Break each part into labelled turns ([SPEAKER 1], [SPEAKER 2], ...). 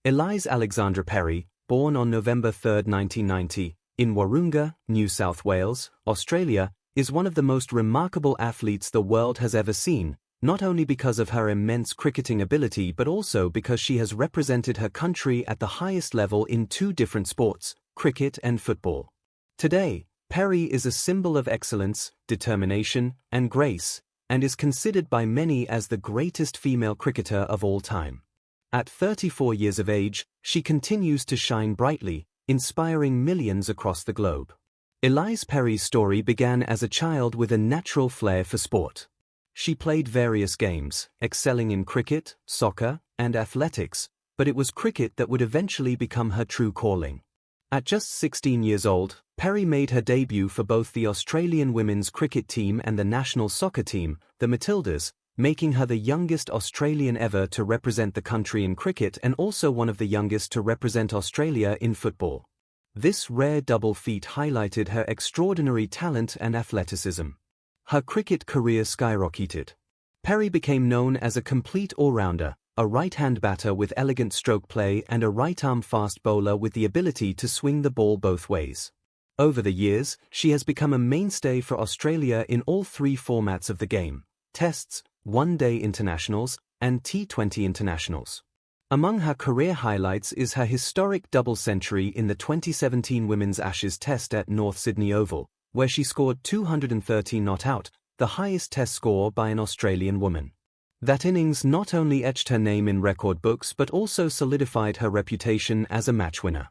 [SPEAKER 1] Ellyse Alexandra Perry, born on November 3, 1990, in Wahroonga, New South Wales, Australia, is one of the most remarkable athletes the world has ever seen, not only because of her immense cricketing ability but also because she has represented her country at the highest level in two different sports, cricket and football. Today, Perry is a symbol of excellence, determination, and grace, and is considered by many as the greatest female cricketer of all time. At 34 years of age, she continues to shine brightly, inspiring millions across the globe. Ellyse Perry's story began as a child with a natural flair for sport. She played various games, excelling in cricket, soccer, and athletics, but it was cricket that would eventually become her true calling. At just 16 years old, Perry made her debut for both the Australian women's cricket team and the national soccer team, the Matildas, making her the youngest Australian ever to represent the country in cricket and also one of the youngest to represent Australia in football. This rare double feat highlighted her extraordinary talent and athleticism. Her cricket career skyrocketed. Perry became known as a complete all-rounder, a right-hand batter with elegant stroke play and a right-arm fast bowler with the ability to swing the ball both ways. Over the years, she has become a mainstay for Australia in all three formats of the game: Tests, One-Day Internationals, and T20 Internationals. Among her career highlights is her historic double century in the 2017 Women's Ashes Test at North Sydney Oval, where she scored 230 not out, the highest Test score by an Australian woman. That innings not only etched her name in record books but also solidified her reputation as a match winner.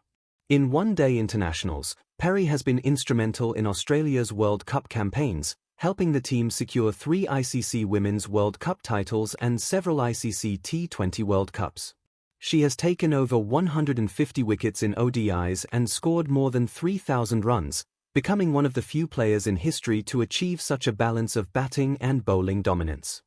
[SPEAKER 1] In One-Day Internationals, Perry has been instrumental in Australia's World Cup campaigns, helping the team secure 3 ICC Women's World Cup titles and several ICC T20 World Cups. She has taken over 150 wickets in ODIs and scored more than 3,000 runs, becoming one of the few players in history to achieve such a balance of batting and bowling dominance.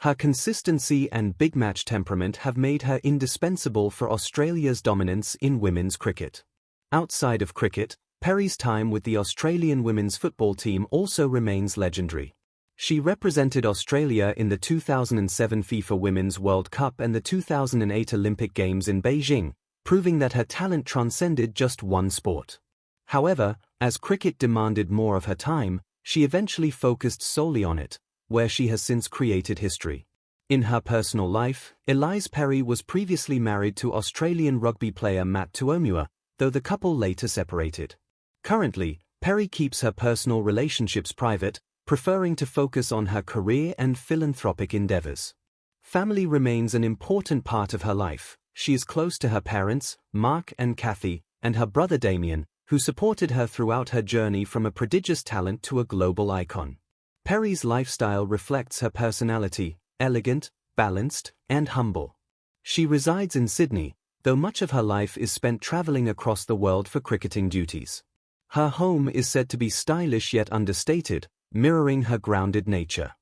[SPEAKER 1] Her consistency and big match temperament have made her indispensable for Australia's dominance in women's cricket. Outside of cricket, Perry's time with the Australian women's football team also remains legendary. She represented Australia in the 2007 FIFA Women's World Cup and the 2008 Olympic Games in Beijing, proving that her talent transcended just one sport. However, as cricket demanded more of her time, she eventually focused solely on it, where she has since created history. In her personal life, Ellyse Perry was previously married to Australian rugby player Matt Tuomua, though the couple later separated. Currently, Perry keeps her personal relationships private, preferring to focus on her career and philanthropic endeavors. Family remains an important part of her life. She is close to her parents, Mark and Kathy, and her brother Damien, who supported her throughout her journey from a prodigious talent to a global icon. Perry's lifestyle reflects her personality, elegant, balanced, and humble. She resides in Sydney, though much of her life is spent traveling across the world for cricketing duties. Her home is said to be stylish yet understated, mirroring her grounded nature.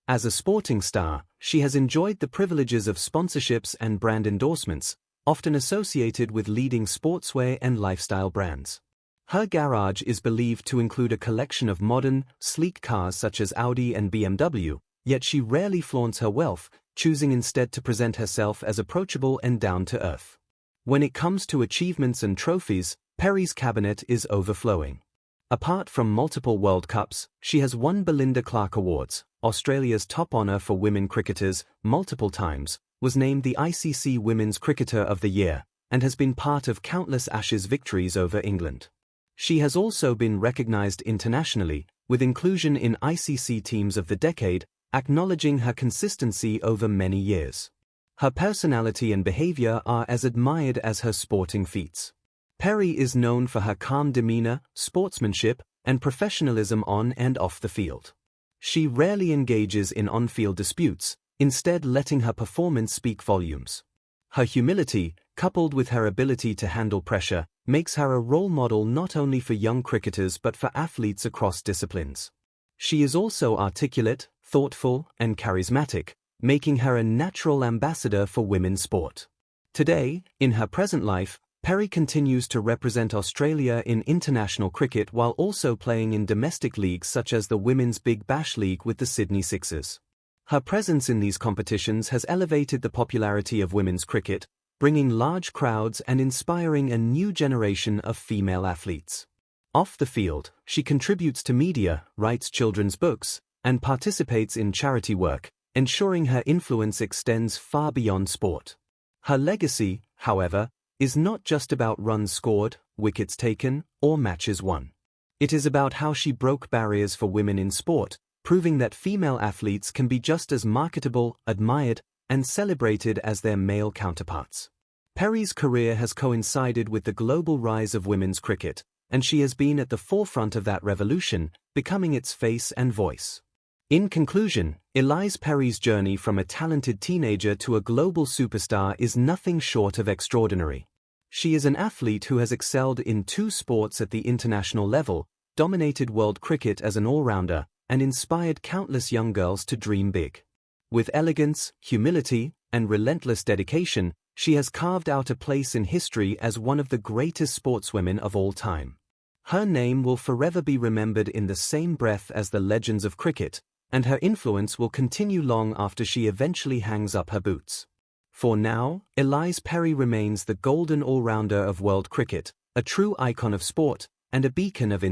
[SPEAKER 1] As a sporting star, she has enjoyed the privileges of sponsorships and brand endorsements, often associated with leading sportswear and lifestyle brands. Her garage is believed to include a collection of modern, sleek cars such as Audi and BMW, yet she rarely flaunts her wealth, choosing instead to present herself as approachable and down-to-earth. When it comes to achievements and trophies, Perry's cabinet is overflowing. Apart from multiple World Cups, she has won Belinda Clark Awards, Australia's top honour for women cricketers, multiple times, was named the ICC Women's Cricketer of the Year, and has been part of countless Ashes victories over England. She has also been recognised internationally, with inclusion in ICC Teams of the Decade, acknowledging her consistency over many years. Her personality and behaviour are as admired as her sporting feats. Perry is known for her calm demeanour, sportsmanship, and professionalism on and off the field. She rarely engages in on-field disputes, instead letting her performance speak volumes. Her humility, coupled with her ability to handle pressure, makes her a role model not only for young cricketers but for athletes across disciplines. She is also articulate, thoughtful, and charismatic, making her a natural ambassador for women's sport. Today, in her present life, Perry continues to represent Australia in international cricket while also playing in domestic leagues such as the Women's Big Bash League with the Sydney Sixers. Her presence in these competitions has elevated the popularity of women's cricket, bringing large crowds and inspiring a new generation of female athletes. Off the field, she contributes to media, writes children's books, and participates in charity work, ensuring her influence extends far beyond sport. Her legacy, however, is not just about runs scored, wickets taken, or matches won. It is about how she broke barriers for women in sport, proving that female athletes can be just as marketable, admired, and celebrated as their male counterparts. Perry's career has coincided with the global rise of women's cricket, and she has been at the forefront of that revolution, becoming its face and voice. In conclusion, Ellyse Perry's journey from a talented teenager to a global superstar is nothing short of extraordinary. She is an athlete who has excelled in 2 sports at the international level, dominated world cricket as an all-rounder, and inspired countless young girls to dream big. With elegance, humility, and relentless dedication, she has carved out a place in history as one of the greatest sportswomen of all time. Her name will forever be remembered in the same breath as the legends of cricket, and her influence will continue long after she eventually hangs up her boots. For now, Ellyse Perry remains the golden all-rounder of world cricket, a true icon of sport, and a beacon of